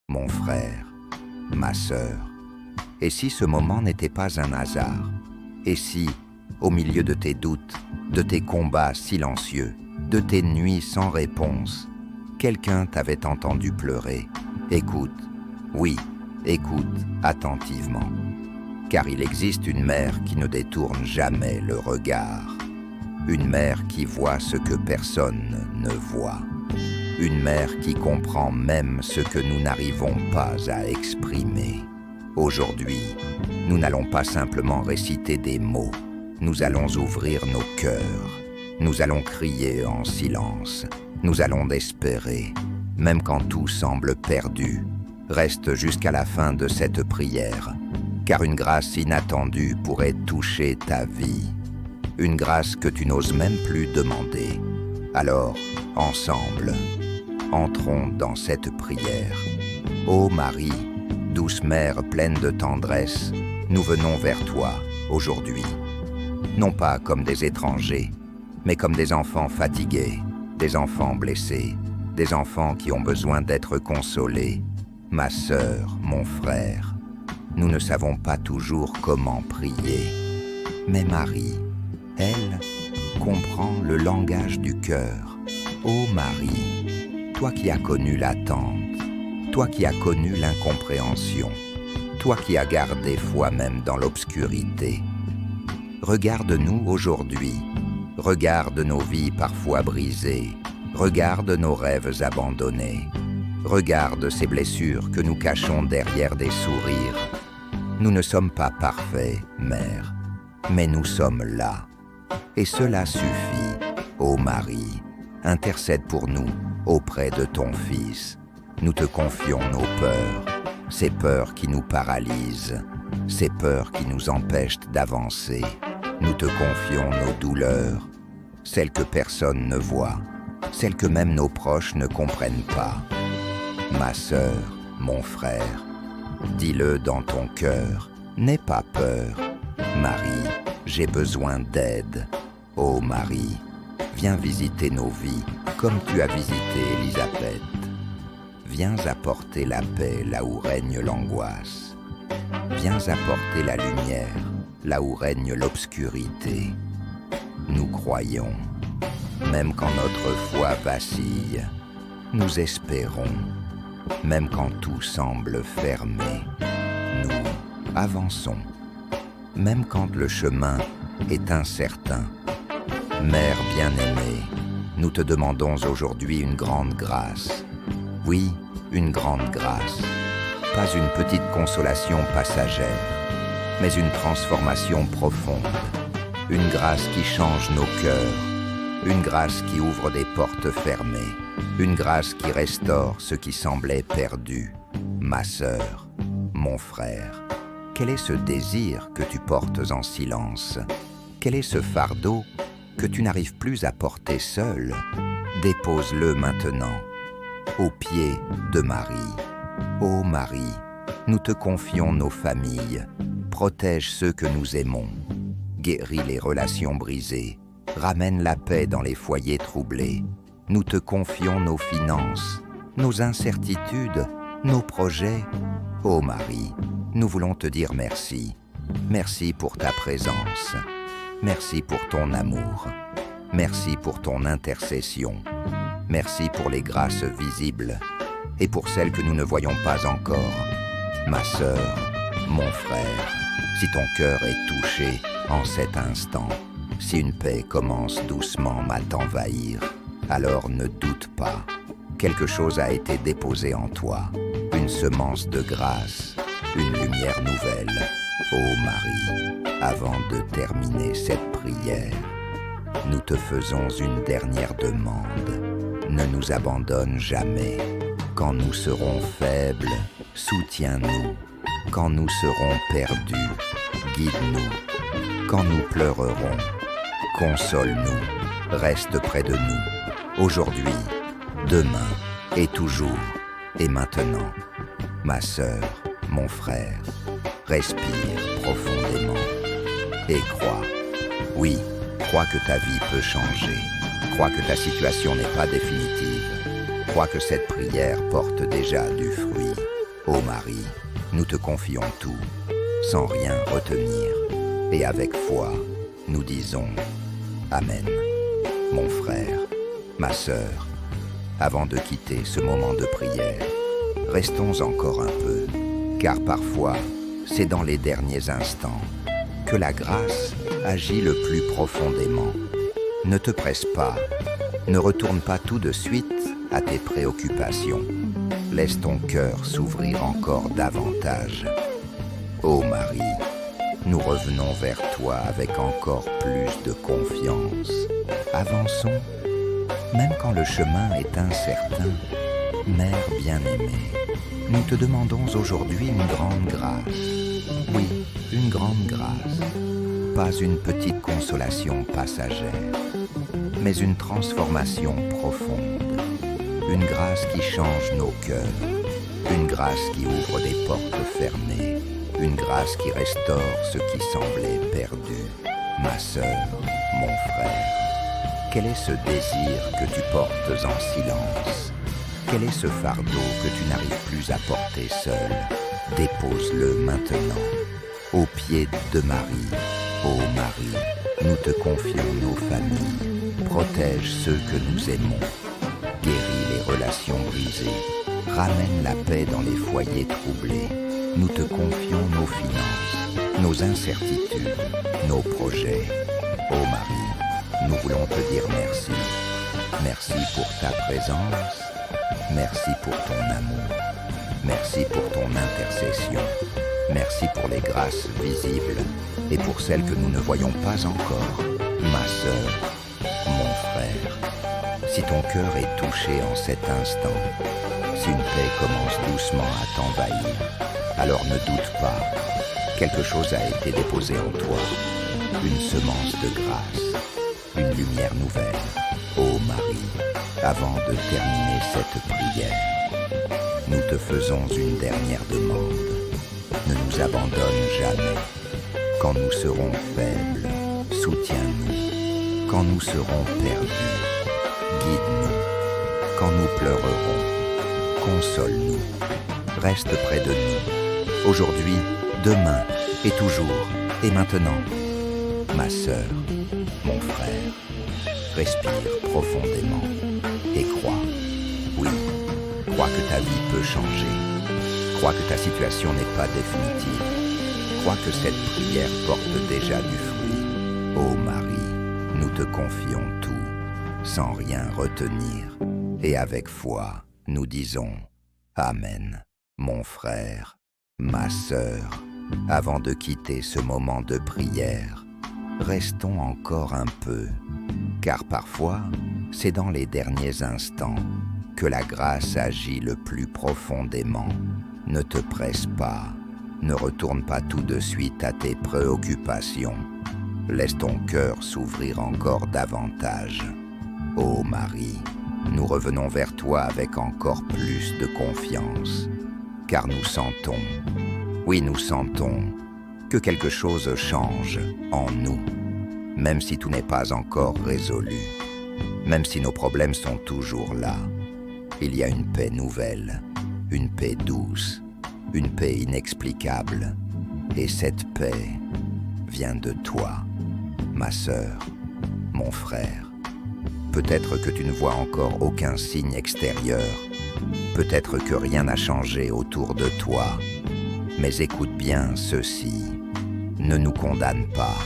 mon frère, ma sœur. Et si ce moment n'était pas un hasard? Et si, au milieu de tes doutes, de tes combats silencieux, de tes nuits sans réponse, quelqu'un t'avait entendu pleurer? Écoute, oui, écoute attentivement. Car il existe une mère qui ne détourne jamais le regard. Une mère qui voit ce que personne ne voit. Une mère qui comprend même ce que nous n'arrivons pas à exprimer. Aujourd'hui, nous n'allons pas simplement réciter des mots. Nous allons ouvrir nos cœurs. Nous allons crier en silence. Nous allons espérer, même quand tout semble perdu. Reste jusqu'à la fin de cette prière, car une grâce inattendue pourrait toucher ta vie. Une grâce que tu n'oses même plus demander. Alors, ensemble, entrons dans cette prière. Ô Marie, douce mère pleine de tendresse, nous venons vers toi aujourd'hui. Non pas comme des étrangers, mais comme des enfants fatigués, des enfants blessés, des enfants qui ont besoin d'être consolés. Ma sœur, mon frère, nous ne savons pas toujours comment prier. Mais Marie, elle, comprend le langage du cœur. Ô Marie, toi qui as connu l'attente, toi qui as connu l'incompréhension, toi qui as gardé foi même dans l'obscurité, regarde-nous aujourd'hui, regarde nos vies parfois brisées, regarde nos rêves abandonnés, regarde ces blessures que nous cachons derrière des sourires. Nous ne sommes pas parfaits, Mère, mais nous sommes là. Et cela suffit, ô Marie, intercède pour nous auprès de ton Fils. Nous te confions nos peurs, ces peurs qui nous paralysent, ces peurs qui nous empêchent d'avancer. Nous te confions nos douleurs, celles que personne ne voit, celles que même nos proches ne comprennent pas. Ma sœur, mon frère, dis-le dans ton cœur, n'aie pas peur. Marie, j'ai besoin d'aide. Ô Marie, viens visiter nos vies comme tu as visité Élisabeth. Viens apporter la paix là où règne l'angoisse. Viens apporter la lumière là où règne l'obscurité. Nous croyons, même quand notre foi vacille, nous espérons, même quand tout semble fermé. Nous avançons, même quand le chemin est incertain. Mère bien-aimée, nous te demandons aujourd'hui une grande grâce. Oui, une grande grâce. Pas une petite consolation passagère, mais une transformation profonde. Une grâce qui change nos cœurs. Une grâce qui ouvre des portes fermées. Une grâce qui restaure ce qui semblait perdu. Ma sœur, mon frère, quel est ce désir que tu portes en silence? Quel est ce fardeau que tu n'arrives plus à porter seul? Dépose-le maintenant, aux pieds de Marie. Ô Marie, nous te confions nos familles. Protège ceux que nous aimons. Guéris les relations brisées. Ramène la paix dans les foyers troublés. Nous te confions nos finances, nos incertitudes, nos projets. Ô Marie, nous voulons te dire merci. Merci pour ta présence. Merci pour ton amour. Merci pour ton intercession. Merci pour les grâces visibles et pour celles que nous ne voyons pas encore. Ma sœur, mon frère, si ton cœur est touché en cet instant, si une paix commence doucement à t'envahir, alors ne doute pas. Quelque chose a été déposé en toi, une semence de grâce, une lumière nouvelle. Ô Marie, avant de terminer cette prière, nous te faisons une dernière demande. Ne nous abandonne jamais. Quand nous serons faibles, soutiens-nous. Quand nous serons perdus, guide-nous. Quand nous pleurerons, console-nous. Reste près de nous, aujourd'hui, demain et toujours et maintenant. Ma sœur, mon frère, respire profondément et crois. Oui, crois que ta vie peut changer. Crois que ta situation n'est pas définitive. Crois que cette prière porte déjà du fruit. Ô Marie, nous te confions tout, sans rien retenir, et avec foi, nous disons Amen. Mon frère, ma sœur, avant de quitter ce moment de prière, restons encore un peu, car parfois, c'est dans les derniers instants que la grâce agit le plus profondément. Ne te presse pas, ne retourne pas tout de suite à tes préoccupations. Laisse ton cœur s'ouvrir encore davantage. Ô Marie, nous revenons vers toi avec encore plus de confiance. Avançons, même quand le chemin est incertain. Mère bien-aimée, nous te demandons aujourd'hui une grande grâce. Oui, une grande grâce. Pas une petite consolation passagère, mais une transformation profonde. Une grâce qui change nos cœurs. Une grâce qui ouvre des portes fermées. Une grâce qui restaure ce qui semblait perdu. Ma sœur, mon frère, quel est ce désir que tu portes en silence? Quel est ce fardeau que tu n'arrives plus à porter seul? Dépose-le maintenant, aux pieds de Marie. Ô Marie, nous te confions nos familles. Protège ceux que nous aimons. Guéris les relations brisées. Ramène la paix dans les foyers troublés. Nous te confions nos finances, nos incertitudes, nos projets. Ô Marie, nous voulons te dire merci. Merci pour ta présence. Merci pour ton amour. Merci pour ton intercession. Merci pour les grâces visibles et pour celles que nous ne voyons pas encore. Ma sœur, mon frère, si ton cœur est touché en cet instant, si une paix commence doucement à t'envahir, alors ne doute pas, quelque chose a été déposé en toi, une semence de grâce, une lumière nouvelle. Ô Marie, avant de terminer cette prière, nous te faisons une dernière demande. Ne nous abandonne jamais. Quand nous serons faibles, soutiens-nous. Quand nous serons perdus, guide-nous. Quand nous pleurerons, console-nous. Reste près de nous. Aujourd'hui, demain, et toujours, et maintenant. Ma sœur, mon frère, respire profondément et crois. Oui, crois que ta vie peut changer. Crois que ta situation n'est pas définitive. Crois que cette prière porte déjà du fruit. Ô Marie, nous te confions tout, sans rien retenir. Et avec foi, nous disons Amen. Mon frère, ma sœur, avant de quitter ce moment de prière, restons encore un peu, car parfois, c'est dans les derniers instants que la grâce agit le plus profondément. Ne te presse pas, ne retourne pas tout de suite à tes préoccupations. Laisse ton cœur s'ouvrir encore davantage. Ô Marie, nous revenons vers toi avec encore plus de confiance, car nous sentons, oui nous sentons, que quelque chose change en nous, même si tout n'est pas encore résolu, même si nos problèmes sont toujours là. Il y a une paix nouvelle, une paix douce, une paix inexplicable. Et cette paix vient de toi, ma sœur, mon frère. Peut-être que tu ne vois encore aucun signe extérieur. Peut-être que rien n'a changé autour de toi. Mais écoute bien ceci. Ne nous condamne pas,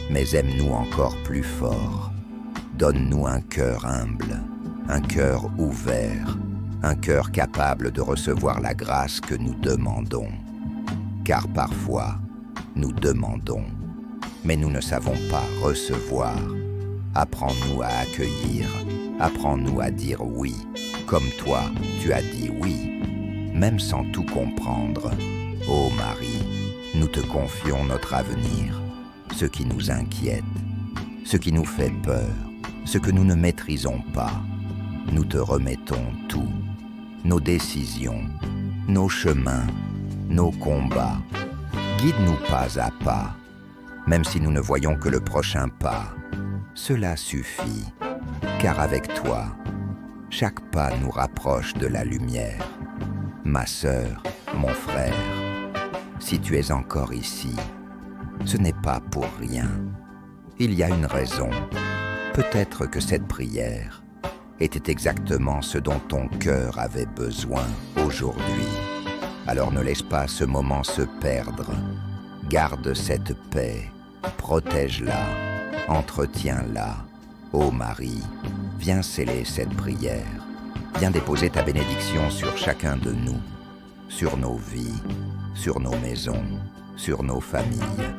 mais aime-nous encore plus fort. Donne-nous un cœur humble, un cœur ouvert, un cœur capable de recevoir la grâce que nous demandons. Car parfois, nous demandons, mais nous ne savons pas recevoir. Apprends-nous à accueillir, apprends-nous à dire oui, comme toi, tu as dit oui, même sans tout comprendre. Ô Marie, nous te confions notre avenir, ce qui nous inquiète, ce qui nous fait peur, ce que nous ne maîtrisons pas. Nous te remettons tout, nos décisions, nos chemins, nos combats. Guide-nous pas à pas, même si nous ne voyons que le prochain pas. Cela suffit, car avec toi, chaque pas nous rapproche de la lumière. Ma sœur, mon frère, si tu es encore ici, ce n'est pas pour rien. Il y a une raison. Peut-être que cette prière était exactement ce dont ton cœur avait besoin aujourd'hui. Alors ne laisse pas ce moment se perdre. Garde cette paix, protège-la, entretiens-la. Ô Marie, viens sceller cette prière. Viens déposer ta bénédiction sur chacun de nous, sur nos vies, sur nos maisons, sur nos familles.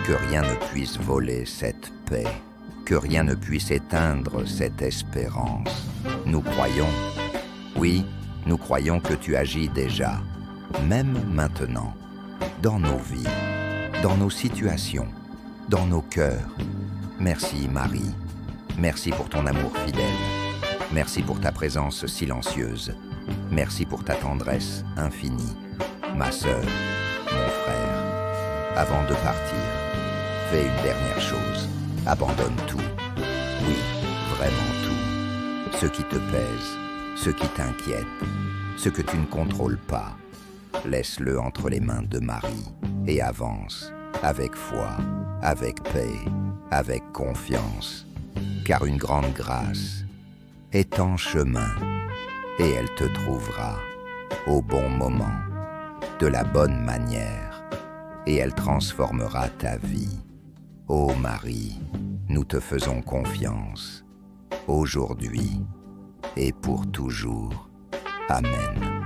Que rien ne puisse voler cette paix, que rien ne puisse éteindre cette espérance. Nous croyons, oui, nous croyons que tu agis déjà, même maintenant, dans nos vies, dans nos situations, dans nos cœurs. Merci Marie, merci pour ton amour fidèle. Merci pour ta présence silencieuse. Merci pour ta tendresse infinie. Ma sœur, mon frère, avant de partir, fais une dernière chose. Abandonne tout. Oui, vraiment tout. Ce qui te pèse, ce qui t'inquiète, ce que tu ne contrôles pas. Laisse-le entre les mains de Marie et avance avec foi, avec paix, avec confiance. Car une grande grâce est en chemin, et elle te trouvera au bon moment, de la bonne manière, et elle transformera ta vie. Ô Marie, nous te faisons confiance, aujourd'hui et pour toujours. Amen.